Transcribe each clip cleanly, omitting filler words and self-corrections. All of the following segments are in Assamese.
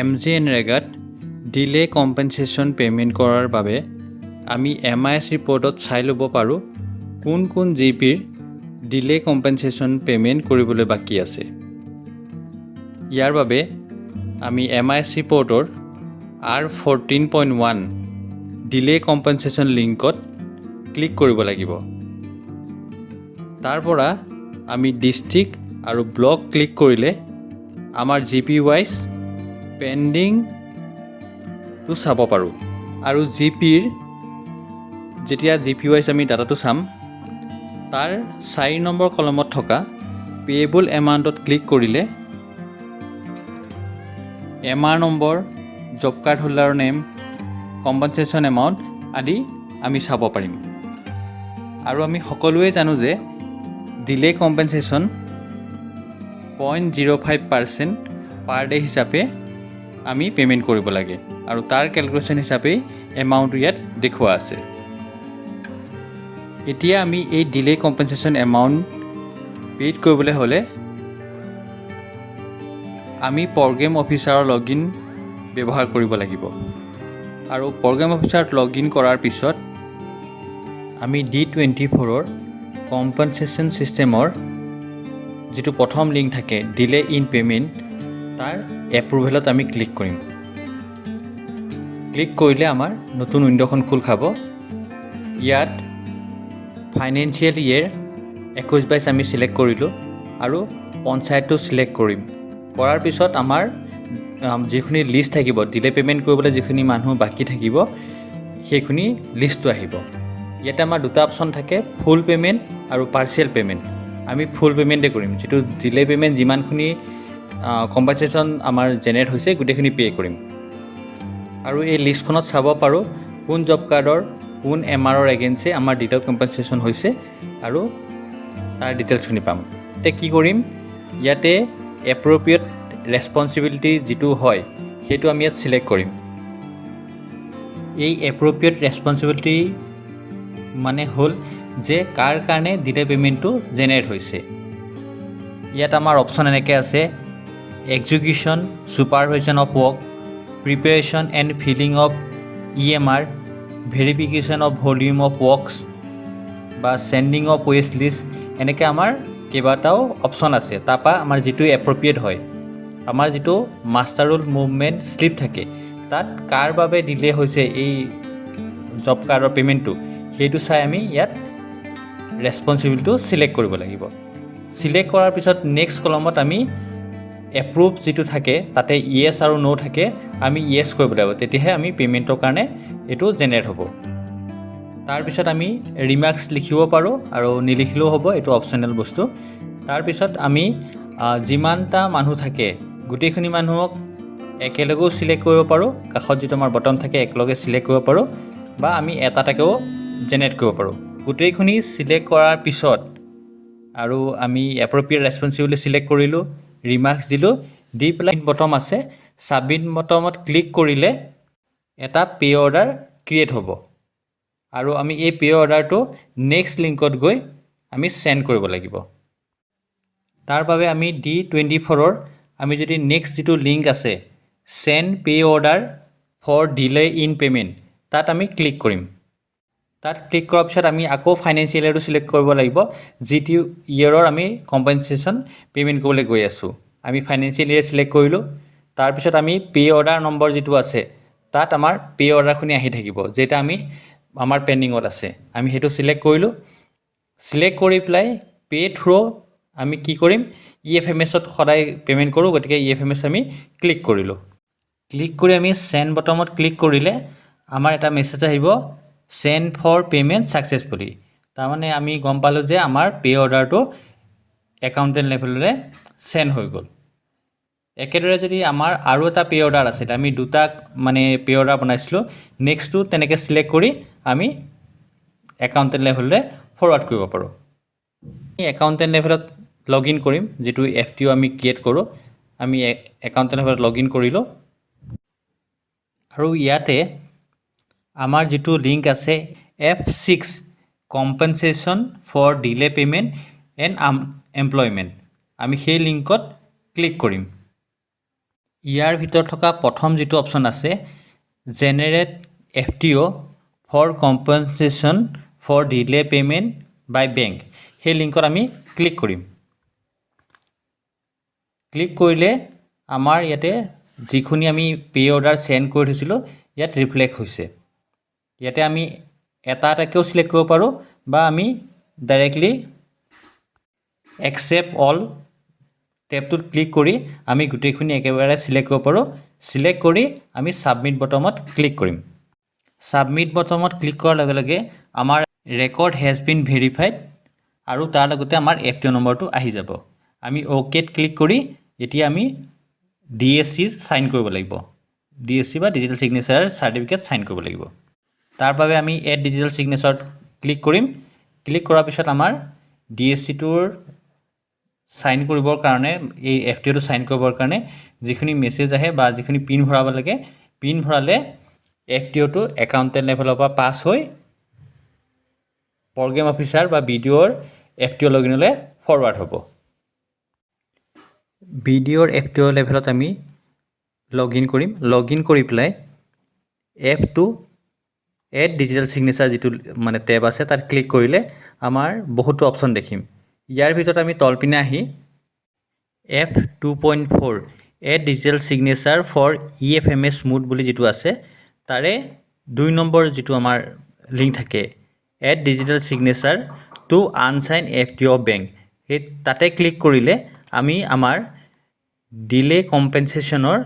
MGNREGAত ডিলে কম্পেনচেশ্যন পে'মেণ্ট কৰাৰ বাবে আমি MIS ৰিপৰ্টত চাই ল'ব পাৰোঁ কোন কোন জিপিৰ ডিলে কম্পেনচেশ্যন পে'মেণ্ট কৰিবলৈ বাকী আছে। ইয়াৰ বাবে আমি MIS ৰিপৰ্টৰ R14.1 ডিলে কম্পেনচেশ্যন লিংকত ক্লিক কৰিব লাগিব। তাৰ পৰা আমি ডিষ্ট্ৰিক্ট আৰু ব্লক ক্লিক কৰিলে আমাৰ জিপি ৱাইজ পেণ্ডিংটো চাব পাৰোঁ। আৰু যেতিয়া জিপি ৱাইজ আমি ডাটাটো চাম, তাৰ 4 নম্বৰ কলমত থকা পেয়েবল এমাউণ্টত ক্লিক কৰিলে MR নম্বৰ, জব কাৰ্ড হোল্ডাৰৰ নেম, কম্পেনচেশ্যন এমাউণ্ট আদি আমি চাব পাৰিম। আৰু আমি সকলোৱে জানো যে ডিলে কম্পেনচেশ্যন 0.05% পাৰ ডে হিচাপে আমি পে'মেণ্ট কৰিব লাগে আৰু তাৰ কেলকুলেশ্যন হিচাপেই এমাউণ্টটো ইয়াত দেখুওৱা আছে। এতিয়া আমি এই ডিলে কম্পেনচেশ্যন এমাউণ্ট পে'ড কৰিবলৈ হ'লে আমি প্ৰগ্ৰেম অফিচাৰৰ লগইন ব্যৱহাৰ কৰিব লাগিব। আৰু প্ৰগ্ৰেম অফিচাৰত লগইন কৰাৰ পিছত আমি D24ৰ কম্পেনচেশ্যন ছিষ্টেমৰ যিটো প্ৰথম লিংক থাকে ডিলে ইন পে'মেণ্ট, তাৰ এপ্ৰুভেলত আমি ক্লিক কৰিম। ক্লিক কৰিলে আমাৰ নতুন উইণ্ড'খন খোল খাব। ইয়াত ফাইনেন্সিয়েল ইয়েৰ 21-22 আমি চিলেক্ট কৰিলোঁ আৰু পঞ্চায়তটো চিলেক্ট কৰিম। কৰাৰ পিছত আমাৰ যিখিনি লিষ্ট থাকিব, ডিলে পে'মেণ্ট কৰিবলৈ যিখিনি মানুহ বাকী থাকিব সেইখিনি লিষ্টটো আহিব। ইয়াতে আমাৰ দুটা অপশ্যন থাকে, ফুল পে'মেণ্ট আৰু পাৰ্চিয়েল পে'মেণ্ট। আমি ফুল পে'মেণ্টে কৰিম, যিটো ডিলে পে'মেণ্ট যিমানখিনি কম্পেনচেশ্যন আমাৰ জেনেৰেট হৈছে গোটেইখিনি পে' কৰিম। আৰু এই লিষ্টখনত চাব পাৰোঁ কোন জব কাৰ্ডৰ কোন MRৰ এগেইনষ্টে আমাৰ ডিলে কম্পেনচেশ্যন হৈছে আৰু তাৰ ডিটেইলছখিনি পাম। এতিয়া কি কৰিম, ইয়াতে এপ্ৰ'প্ৰিয়েট ৰেছপনচিবিলিটি যিটো হয় সেইটো আমি ইয়াত চিলেক্ট কৰিম। এই এপ্ৰ'প্ৰিয়েট ৰেছপনচিবিলিটি মানে হ'ল যে কাৰ কাৰণে ডিলে পে'মেণ্টটো জেনেৰেট হৈছে। ইয়াত আমাৰ অপশ্যন এনেকৈ আছে, execution, supervision of work, preparation and filling of EMR, verification of volume of works বা চেণ্ডিং অফ ৱেষ্ট লিষ্ট, এনেকৈ আমাৰ কেইবাটাও অপশ্যন আছে। তাৰপৰা আমাৰ যিটো এপ্ৰ'প্ৰিয়েট হয়, আমাৰ যিটো মাষ্টাৰ ৰোল মুভমেণ্ট শ্লিপ থাকে তাত কাৰ বাবে ডিলে হৈছে এই জব কাৰ্ডৰ পে'মেণ্টটো, সেইটো চাই আমি ইয়াত ৰেছপনচিবিলিটিটো চিলেক্ট কৰিব লাগিব। চিলেক্ট কৰাৰ পিছত নেক্সট কলমত আমি এপ্ৰুভ যিটো থাকে তাতে য়েছ আৰু ন' থাকে, আমি য়েছ কৰিব লাগিব, তেতিয়াহে আমি পে'মেণ্টৰ কাৰণে এইটো জেনেৰেট হ'ব। তাৰপিছত আমি ৰিমাৰ্কছ লিখিব পাৰোঁ আৰু নিলিখিলেও হ'ব, এইটো অপশ্যনেল বস্তু। তাৰপিছত আমি যিমানটা মানুহ থাকে গোটেইখিনি মানুহক একেলগেও চিলেক্ট কৰিব পাৰোঁ, কাষত যিটো আমাৰ বটন থাকে একেলগে চিলেক্ট কৰিব পাৰোঁ, বা আমি এটাকেও জেনেৰেট কৰিব পাৰোঁ। গোটেইখিনি চিলেক্ট কৰাৰ পিছত আৰু আমি এপ্ৰ'প্ৰিয়েট ৰেছপনচিবিলিটি চিলেক্ট কৰিলোঁ, ৰিমাৰ্কছ দিলোঁ, দি পেলাই বটম আছে, ছাবমিট বটমত ক্লিক কৰিলে এটা পে' অৰ্ডাৰ ক্ৰিয়েট হ'ব। আৰু আমি এই পে' অৰ্ডাৰটো নেক্সট লিংকত গৈ আমি চেণ্ড কৰিব লাগিব। তাৰ বাবে আমি D24ৰ আমি যদি নেক্সট যিটো লিংক আছে চেণ্ড pay' order for delay in payment, তাত আমি ক্লিক কৰিম। তাত ক্লিক কৰাৰ পিছত আমি আকৌ ফাইনেন্সিয়েল ইয়েৰটো চিলেক্ট কৰিব লাগিব, যিটো ইয়েৰৰ আমি কম্পেনচেশ্যন পে'মেণ্ট কৰিবলৈ গৈ আছোঁ। আমি ফাইনেন্সিয়েল ইয়েৰ চিলেক্ট কৰিলোঁ। তাৰপিছত আমি পে' অৰ্ডাৰ নম্বৰ যিটো আছে তাত আমাৰ পে' অৰ্ডাৰখিনি আহি থাকিব, যেটা আমাৰ পেণ্ডিঙত আছে। আমি সেইটো চিলেক্ট কৰিলোঁ। চিলেক্ট কৰি পেলাই পে' থ্ৰু আমি কি কৰিম, EFMSত সদায় পে'মেণ্ট কৰোঁ, গতিকে EFMS আমি ক্লিক কৰিলোঁ। ক্লিক কৰি আমি চেণ্ড বটমত ক্লিক কৰিলে আমাৰ এটা মেছেজ আহিব, চেণ্ড ফৰ পে'মেণ্ট ছাকচেছফুলি। তাৰমানে আমি গম পালোঁ যে আমাৰ পে' অৰ্ডাৰটো একাউণ্টেণ্ট লেভেললৈ চেণ্ড হৈ গ'ল। একেদৰে যদি আমাৰ আৰু এটা পে' অৰ্ডাৰ আছিল, আমি দুটা পে' অৰ্ডাৰ বনাইছিলোঁ, নেক্সটটো তেনেকৈ চিলেক্ট কৰি আমি একাউণ্টেণ্ট লেভেললৈ ফৰৱাৰ্ড কৰিব পাৰোঁ। একাউণ্টেণ্ট লেভেলত লগ ইন কৰিম, যিটো FTO আমি ক্ৰিয়েট কৰোঁ। আমি একাউণ্টেণ্ট লেভেলত লগ ইন কৰিলোঁ আৰু ইয়াতে আমাৰ যিটো লিংক আছে F6 compensation for delay payment and employment, আমি সেই লিংকত ক্লিক কৰিম। ইয়াৰ ভিতৰত থকা প্ৰথম যিটো অপশ্যন আছে generate FTO for compensation for delay payment by bank, সেই লিংকত আমি ক্লিক কৰিম। ক্লিক কৰিলে আমাৰ ইয়াতে যিখিনি আমি পে' অৰ্ডাৰ চেণ্ড কৰি থৈছিলোঁ ইয়াত ৰিফ্লেক্ট হৈছে। ইয়াতে আমি এটা এটাকৈও চিলেক্ট কৰিব পাৰোঁ বা আমি ডাইৰেক্টলি একচেপ্ট অল টেবটোত ক্লিক কৰি আমি গোটেইখিনি একেবাৰে চিলেক্ট কৰিব পাৰোঁ। চিলেক্ট কৰি আমি ছাবমিট বটমত ক্লিক কৰিম। ছাবমিট বটমত ক্লিক কৰাৰ লগে লগে আমাৰ ৰেকৰ্ড হেজ বিন ভেৰিফাইড আৰু তাৰ লগতে আমাৰ FTO নম্বৰটো আহি যাব। আমি অ'কেত ক্লিক কৰি এতিয়া আমি DSC চাইন কৰিব লাগিব। DSC বা ডিজিটেল ছিগনেচাৰ চাৰ্টিফিকেট চাইন কৰিব লাগিব। তাৰ বাবে আমি এড ডিজিটেল ছিগনেচাৰত ক্লিক কৰিম। ক্লিক কৰাৰ পিছত আমাৰ DSCটোৰ চাইন কৰিবৰ কাৰণে, এই FTOটো চাইন কৰিবৰ কাৰণে যিখিনি মেছেজ আহে বা যিখিনি পিন ভৰাব লাগে, পিন ভৰালে FTOটো একাউণ্টেণ্ট লেভেলৰ পৰা পাছ হৈ প্ৰগ্ৰেম অফিচাৰ বা BDOৰ FTO লগইনলৈ ফৰৱাৰ্ড হ'ব। BDOৰ FTO লেভেলত আমি লগইন কৰিম। লগইন কৰি পেলাই F2 এড ডিজিটেল ছিগনেচাৰ যিটো মানে টেব আছে তাত ক্লিক কৰিলে আমাৰ বহুতো অপশ্যন দেখিম। ইয়াৰ ভিতৰত আমি তলপিনে আহি F2.4 add digital signature for EFMS mode বুলি যিটো আছে তাৰে 2 নম্বৰ যিটো আমাৰ লিংক থাকে add digital signature to unsign FTO bank, সেই তাতে ক্লিক কৰিলে আমি আমাৰ ডিলে কম্পেনচেশ্যনৰ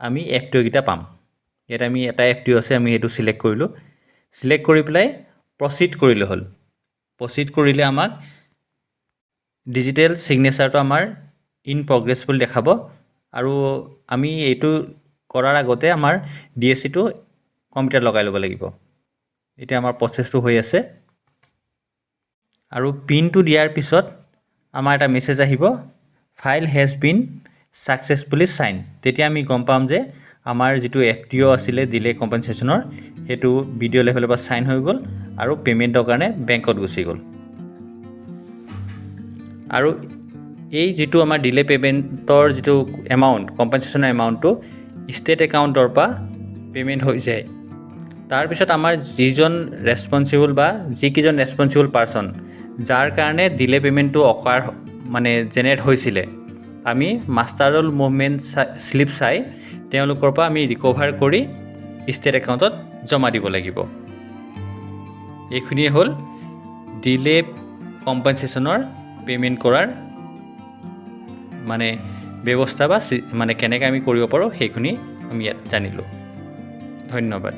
আমি FTO কেইটা পাম। ইয়াত আমি এটা FTO আছে, আমি সেইটো চিলেক্ট কৰিলোঁ। চিলেক্ট কৰি পেলাই প্ৰচিড কৰিলে হ'ল। প্ৰচিড কৰিলে আমাক ডিজিটেল ছিগনেচাৰটো আমাৰ ইন প্ৰগ্ৰেছ বুলি দেখাব আৰু আমি এইটো কৰাৰ আগতে আমাৰ DSCটো কম্পিউটাৰ লগাই ল'ব লাগিব। এতিয়া আমাৰ প্ৰচেছটো হৈ আছে আৰু পিনটো দিয়াৰ পিছত আমাৰ এটা মেছেজ আহিব file has been successfully sign. তেতিয়া আমি গম পাম যে আমাৰ যিটো FTO আছিলে ডিলে কম্পেনচেশ্যনৰ সেইটো BDO লেভেলৰ পৰা চাইন হৈ গ'ল আৰু পে'মেণ্টৰ কাৰণে বেংকত গুচি গ'ল। আৰু এই যিটো আমাৰ ডিলে পে'মেণ্টৰ যিটো এমাউণ্ট, কম্পেনচেশ্যনৰ এমাউণ্টটো ষ্টেট একাউণ্টৰ পৰা পে'মেণ্ট হৈ যায়। তাৰপিছত আমাৰ যিজন ৰেছপনচিবল বা যিকেইজন ৰেছপনচিবল পাৰ্চন যাৰ কাৰণে ডিলে পে'মেণ্টটো মানে জেনেৰেট হৈছিলে, আমি মাষ্টাৰ ৰ'ল মুভমেণ্ট শ্লিপ চাই তেওঁলোকৰ পৰা আমি ৰিকভাৰ কৰি ষ্টেট একাউণ্টত জমা দিব লাগিব। এইখিনিয়ে হ'ল ডিলে কম্পেনচেশ্যনৰ পে'মেণ্ট কৰাৰ মানে ব্যৱস্থা বা মানে কেনেকৈ আমি কৰিব পাৰোঁ সেইখিনি আমি ইয়াত জানিলোঁ। ধন্যবাদ।